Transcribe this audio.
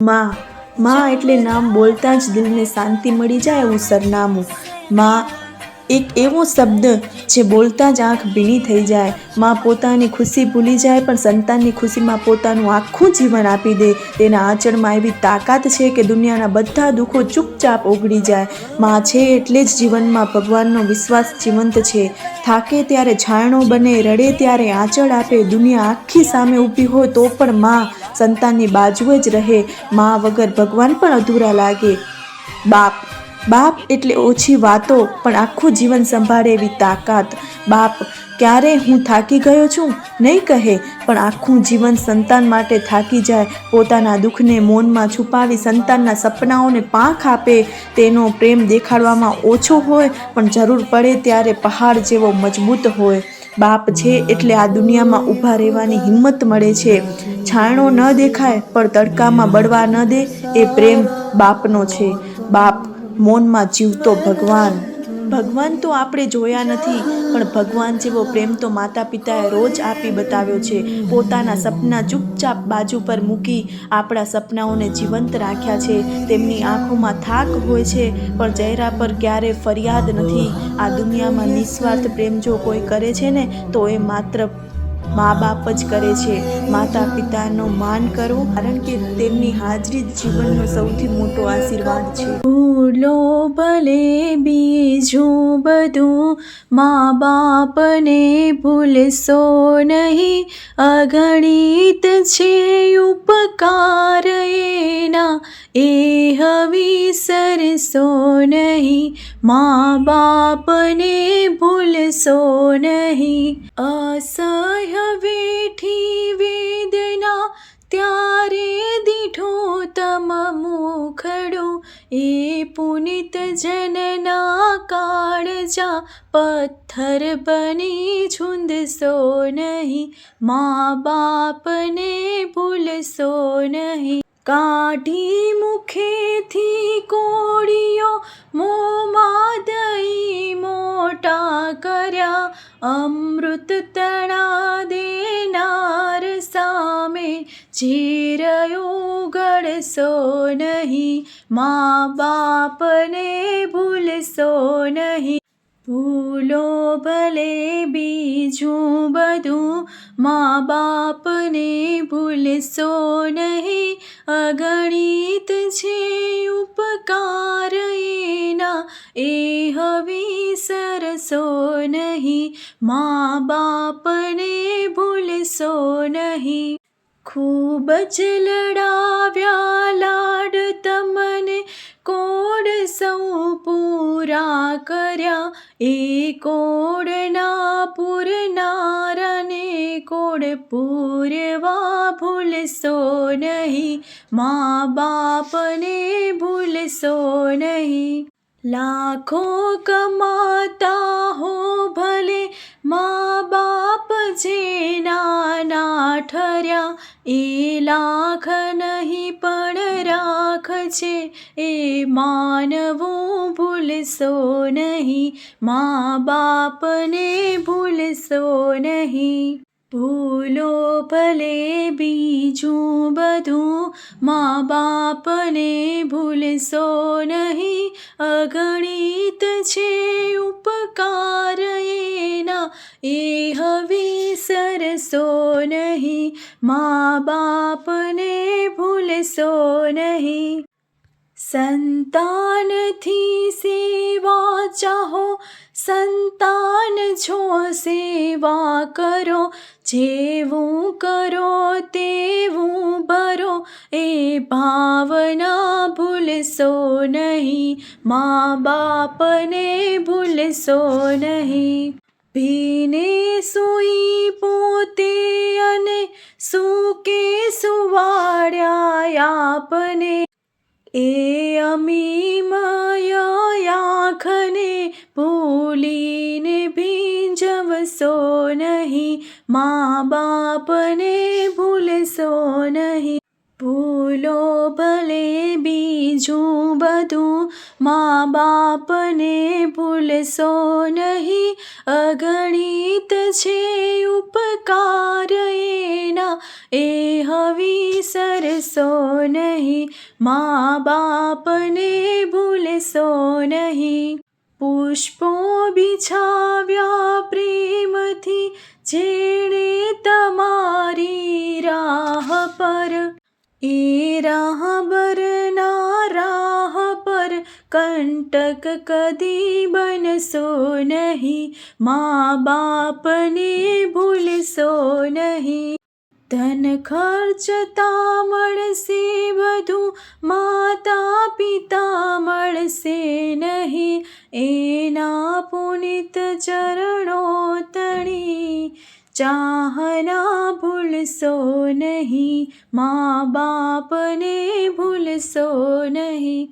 માં માં એટલે નામ બોલતા જ દિલને શાંતિ મળી જાય એવું સરનામું। માં એક એવો શબ્દ જે બોલતા જ આંખ ભીની થઈ જાય। માં પોતાની ખુશી ભૂલી જાય પણ સંતાનની ખુશીમાં પોતાનું આખું જીવન આપી દે। તેના આંચળમાં એવી તાકાત છે કે દુનિયાના બધા દુઃખો ચૂપચાપ ઓગળી જાય। માં છે એટલે જ જીવનમાં ભગવાનનો વિશ્વાસ જીવંત છે। થાકે ત્યારે છાયણો બને, રડે ત્યારે આંચળ આપે। દુનિયા આખી સામે ઊભી હોય તો પણ માં સંતાનની બાજુએ જ રહે। માં વગર ભગવાન પણ અધૂરા લાગે। બાપ એટલે ઓછી વાતો પણ આખું જીવન સંભાળે એવી તાકાત। બાપ ક્યારે હું થાકી ગયો છું નહીં કહે, પણ આખું જીવન સંતાન માટે થાકી જાય। પોતાના દુઃખને મૌનમાં છુપાવી સંતાનના સપનાઓને પાંખ આપે। તેનો પ્રેમ દેખાડવામાં ઓછો હોય પણ જરૂર પડે ત્યારે પહાડ જેવો મજબૂત હોય। બાપ છે એટલે આ દુનિયામાં ઊભા રહેવાની હિંમત મળે છે। છાયણો ન દેખાય પણ તડકામાં બળવા ન દે એ પ્રેમ બાપનો છે। બાપ મૌનમાં જીવતો ભગવાન। ભગવાન તો આપણે જોયા નથી પણ ભગવાન જેવો પ્રેમ તો માતા પિતાએ રોજ આપી બતાવ્યો છે। પોતાના સપના ચૂપચાપ બાજુ પર મૂકી આપણા સપનાઓને જીવંત રાખ્યા છે। તેમની આંખોમાં થાક હોય છે પણ ચહેરા પર ક્યારેય ફરિયાદ નથી। આ દુનિયામાં નિસ્વાર્થ પ્રેમ જો કોઈ કરે છે ને તો એ માત્ર મા બાપ જ કરે છે। માતા પિતાનો માન કરો કારણ કે તેમની હાજરી જ જીવનનો સૌથી મોટો આશીર્વાદ છે। ભૂલો ભલે બીજું બધું, મા બાપને ભૂલશો નહીં। અગણિત છે ઉપકાર એના, એ વિસરશો નહીં। મા બાપને ભૂલશો નહીં। અસહ્ય વેઠી વેદના ત્યારે દીઠો તમ મુખડું, એ પુનિત જનના કાળજા પથ્થર બની છૂંદશો નહીં। મા બાપને ભૂલશો નહીં। કાઢી મુખેથી કોળીઓ, મોંમાં દહીં મોટા કર્યા। અમૃત તણા દેનાર સામે ઝેર ઉગળશો નહીં। મા બાપને ભૂલશો નહીં। ભૂલો ભલે બીજું બધું, મા બાપને ભૂલશો નહીં। અગણિત છે ઉપકાર એના, એ વિસરશો નહીં। મા બાપને ભૂલશો નહીં। ખૂબ જ લડાવ્યા લાડ તમને, કોડ સૌ પૂરા કર્યા। એ કોડના પૂરનારાને કોડ પૂરવા ભૂલશો નહીં। મા બાપને ભૂલશો નહીં। લાખો કમાતા હો ભલે, મા બાપ જેના ના ઠર્યા। એ લાખ નહીં પણ રાખ છે, એ માનવું ભૂલશો નહીં। મા બાપને ભૂલશો નહીં। ભૂલો ભલે બીજું બધું, મા બાપને ભૂલશો નહીં। અગણિત છે ઉપકાર એના, એ વિસરશો નહીં। મા બાપને ભૂલશો નહીં। સંતાનથી સેવા ચાહો, સંતાન છો સેવા કરો। જેવું કરો તેવું ભરો, એ ભાવના ભૂલશો નહીં। મા બાપને ભૂલશો નહીં। ભીને સૂઈ પોતે અને સૂકે સુવાડ્યા આપને, એ અમીમય આંખને ભૂલીને ભીંજવશો નહીં। મા બાપને ભૂલશો નહીં। ભૂલો ભલે બીજું બધું, મા બાપને ભૂલશો નહીં. અગણિત છે ઉપકાર એના, એ વિસરશો નહીં. મા બાપને ભૂલશો નહીં. પુષ્પો બિછાવ્યા પ્રેમથી, જેણે તમારી રાહ પર, એ રાહબરના રાહ પર કંટક કદી બનશો નહીં. મા બાપને ભૂલશો નહીં. ધન ખર્ચતા મળશે બધું, માતા પિતા મળશે નહીં. એના પુનિત ચરણો તણી, ચાહના ભૂલશો નહીં. મા બાપને ભૂલશો નહીં.